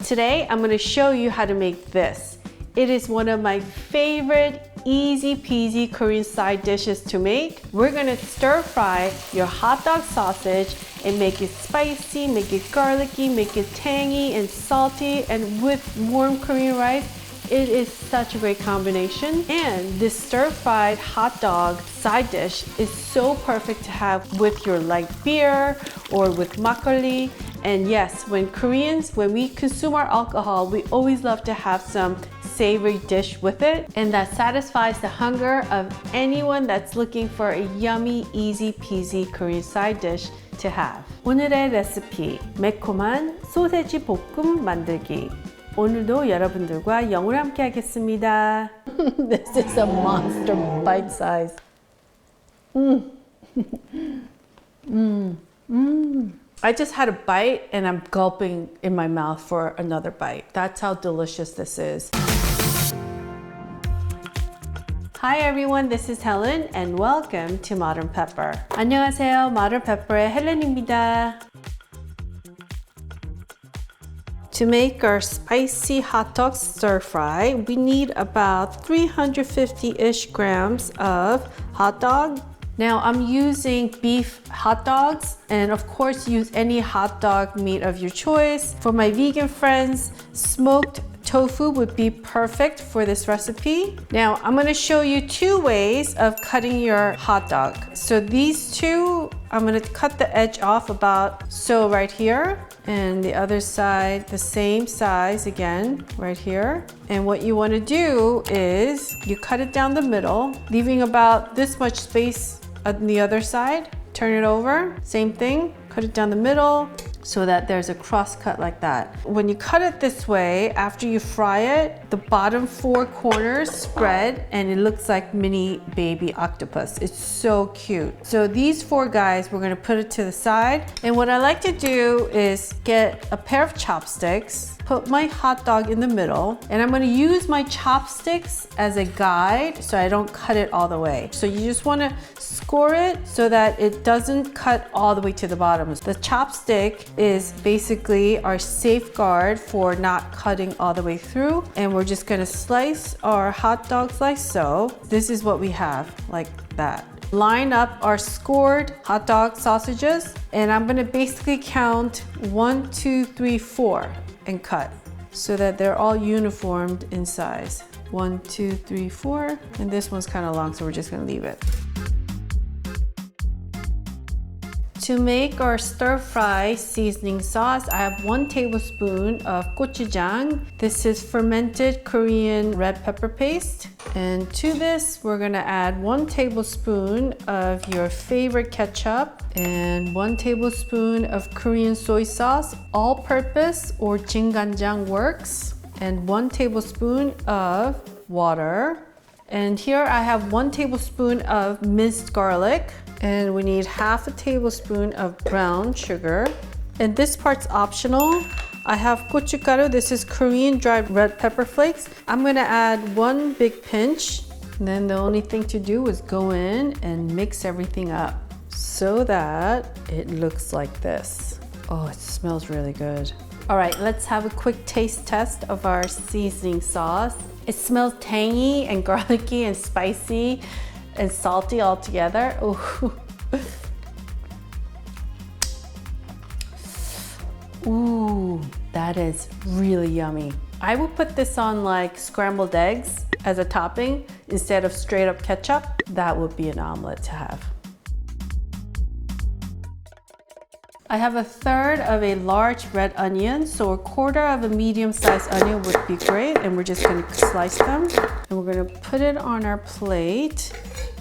Today, I'm gonna show you how to make this. It is one of my favorite easy peasy Korean side dishes to make. We're gonna stir fry your hot dog sausage and make it spicy, make it garlicky, make it tangy and salty, and with warm Korean rice, it is such a great combination. And this stir-fried hot dog side dish is so perfect to have with your light beer or with makgeolli. And yes, when we consume our alcohol, we always love to have some savory dish with it. And that satisfies the hunger of anyone that's looking for a yummy, easy peasy Korean side dish to have. 오늘의 레시피, 매콤한 소세지 볶음 만들기. 오늘도 여러분들과 영으로 함께 하겠습니다. This is a monster bite size. I just had a bite and I'm gulping in my mouth for another bite. That's how delicious this is. Hi everyone, this is Helen and welcome to Modern Pepper. 안녕하세요, Modern Pepper의 헬렌입니다. To make our spicy hot dog stir fry, we need about 350-ish grams of hot dog. Now I'm using beef hot dogs, and of course use any hot dog meat of your choice. For my vegan friends, smoked tofu would be perfect for this recipe. Now I'm going to show you two ways of cutting your hot dog. So these two, I'm going to cut the edge off about so right here, and the other side the same size again right here. And what you want to do is you cut it down the middle, leaving about this much space on the other side. Turn it over, same thing, cut it down the middle so that there's a cross cut like that. When you cut it this way, after you fry it, the bottom four corners spread and it looks like mini baby octopus. It's so cute. So these four guys, we're gonna put it to the side. And what I like to do is get a pair of chopsticks, put my hot dog in the middle, and I'm gonna use my chopsticks as a guide so I don't cut it all the way. So you just wanna score it so that it doesn't cut all the way to the bottom. The chopstick is basically our safeguard for not cutting all the way through. And we're just gonna slice our hot dogs like so. This is what we have, like that. Line up our scored hot dog sausages, and I'm gonna basically count 1, 2, 3, 4 and cut so that they're all uniformed in size. 1, 2, 3, 4, and this one's kind of long, so we're just gonna leave it. To make our stir-fry seasoning sauce, I have 1 tablespoon of gochujang. This is fermented Korean red pepper paste. And to this, we're gonna add 1 tablespoon of your favorite ketchup and 1 tablespoon of Korean soy sauce, all-purpose or jingganjang works, and 1 tablespoon of water. And here I have 1 tablespoon of minced garlic, and we need half a tablespoon of brown sugar. And this part's optional. I have gochugaru. This is Korean dried red pepper flakes. I'm gonna add 1 big pinch. And then the only thing to do is go in and mix everything up so that it looks like this. Oh, it smells really good. All right, let's have a quick taste test of our seasoning sauce. It smells tangy and garlicky and spicy and salty all together. Ooh. Ooh, that is really yummy. I would put this on like scrambled eggs as a topping instead of straight up ketchup. That would be an omelet to have. I have 1/3 of a large red onion, so 1/4 of a medium-sized onion would be great, and we're just gonna slice them. And we're gonna put it on our plate.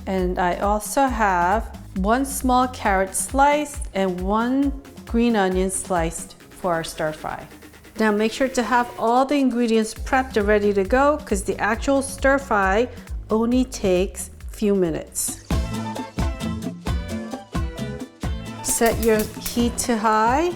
And I also have 1 small carrot sliced and 1 green onion sliced for our stir fry. Now make sure to have all the ingredients prepped and ready to go, because the actual stir fry only takes a few minutes. Set your heat to high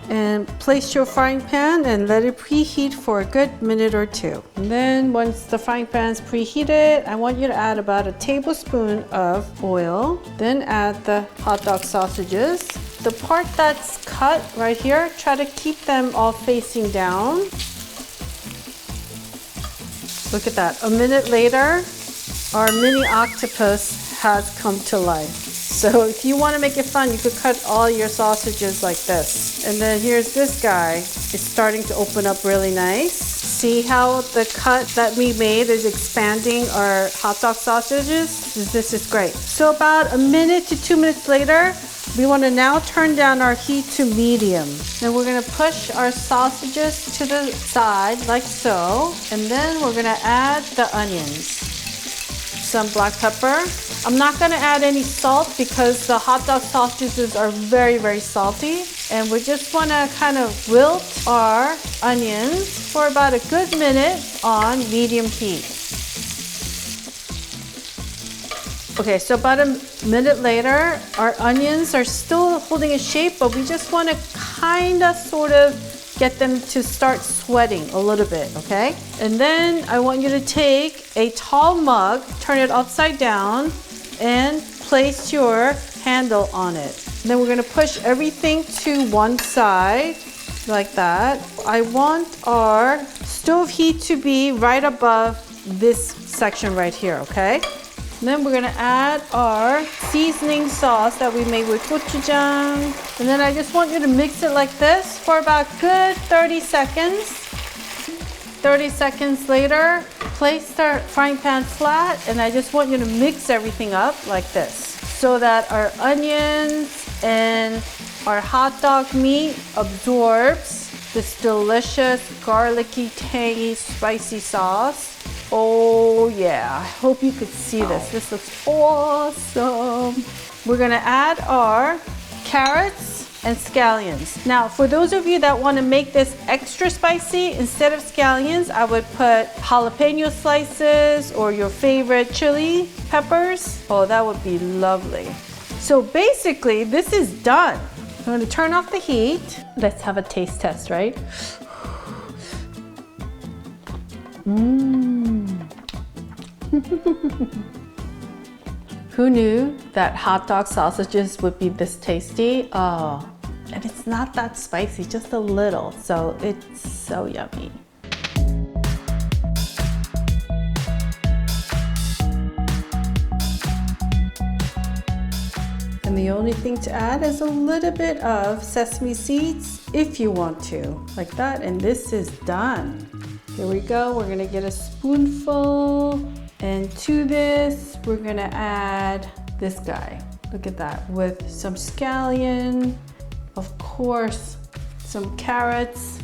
and place your frying pan and let it preheat for a good minute or 2. And then once the frying pan's preheated, I want you to add about a tablespoon of oil. Then add the hot dog sausages. The part that's cut right here, try to keep them all facing down. Look at that. A minute later, our mini octopus has come to life. So if you want to make it fun, you could cut all your sausages like this. And then here's this guy. It's starting to open up really nice. See how the cut that we made is expanding our hot dog sausages? This is great. So about a minute to 2 minutes later, we want to now turn down our heat to medium. Then we're going to push our sausages to the side like so. And then we're going to add the onions. Some black pepper. I'm not going to add any salt because the hot dog sausages are very, very salty. And we just want to kind of wilt our onions for about a good minute on medium heat. Okay, so about a minute later, our onions are still holding a shape, but we just want to kind of sort of get them to start sweating a little bit, okay? And then I want you to take a tall mug, turn it upside down, and place your handle on it. And then we're gonna push everything to one side, like that. I want our stove heat to be right above this section right here, okay? And then we're gonna add our seasoning sauce that we made with gochujang. And then I just want you to mix it like this for about good 30 seconds. 30 seconds later, place the frying pan flat, and I just want you to mix everything up like this so that our onions and our hot dog meat absorbs this delicious garlicky, tangy, spicy sauce. Oh yeah, I hope you could see this. This looks awesome. We're gonna add our carrots and scallions. Now, for those of you that want to make this extra spicy, instead of scallions, I would put jalapeno slices or your favorite chili peppers. Oh, that would be lovely. So basically, this is done. I'm going to turn off the heat. Let's have a taste test, right? Who knew that hot dog sausages would be this tasty? Oh, and it's not that spicy, just a little. So it's so yummy. And the only thing to add is a little bit of sesame seeds if you want to, like that. And this is done. Here we go. We're gonna get a spoonful. And to this, we're gonna add this guy. Look at that, with some scallion, of course, some carrots.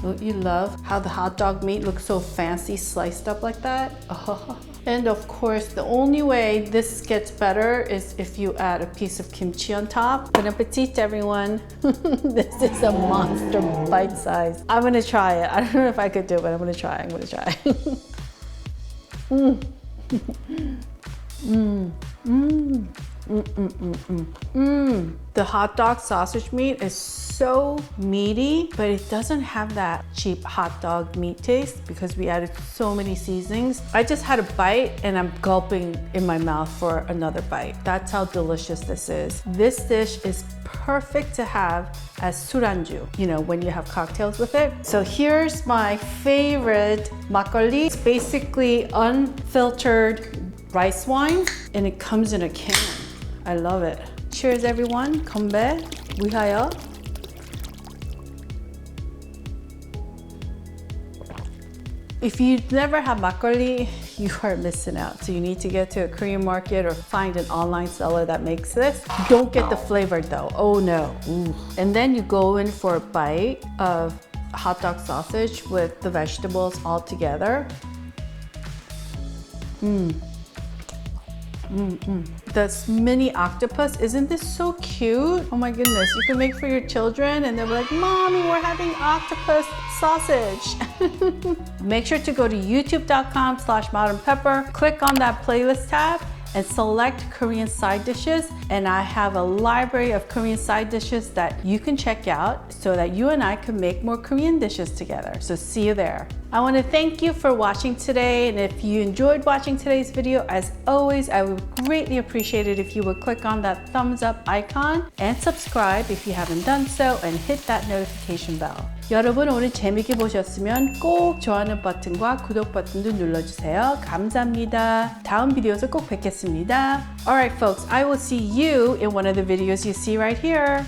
Don't you love how the hot dog meat looks so fancy sliced up like that? Oh. And of course, the only way this gets better is if you add a piece of kimchi on top. Bon appetit, everyone. This is a monster bite size. I'm gonna try it. I don't know if I could do it, but I'm gonna try. I'm gonna try. The hot dog sausage meat is so meaty, but it doesn't have that cheap hot dog meat taste because we added so many seasonings. I just had a bite and I'm gulping in my mouth for another bite. That's how delicious this is. This dish is perfect to have as suranju, you know, when you have cocktails with it. So here's my favorite makgeolli. It's basically unfiltered rice wine and it comes in a can. I love it. Cheers everyone. 건배. 위하여. If you've never had makgeolli, you are missing out. So you need to get to a Korean market or find an online seller that makes this. Don't get the flavor though. Oh no. Ooh. And then you go in for a bite of hot dog sausage with the vegetables all together. This mini octopus, isn't this so cute? Oh my goodness, you can make for your children and they're like, Mommy, we're having octopus sausage. Make sure to go to youtube.com/modernpepper, click on that playlist tab and select Korean side dishes. And I have a library of Korean side dishes that you can check out so that you and I can make more Korean dishes together. So see you there. I want to thank you for watching today, and if you enjoyed watching today's video, as always, I would greatly appreciate it if you would click on that thumbs up icon and subscribe if you haven't done so, and hit that notification bell. 여러분 오늘 재밌게 보셨으면 꼭 좋아하는 버튼과 구독 버튼도 눌러주세요. 감사합니다. 다음 비디오에서 꼭 뵙겠습니다. Alright folks, I will see you in one of the videos you see right here.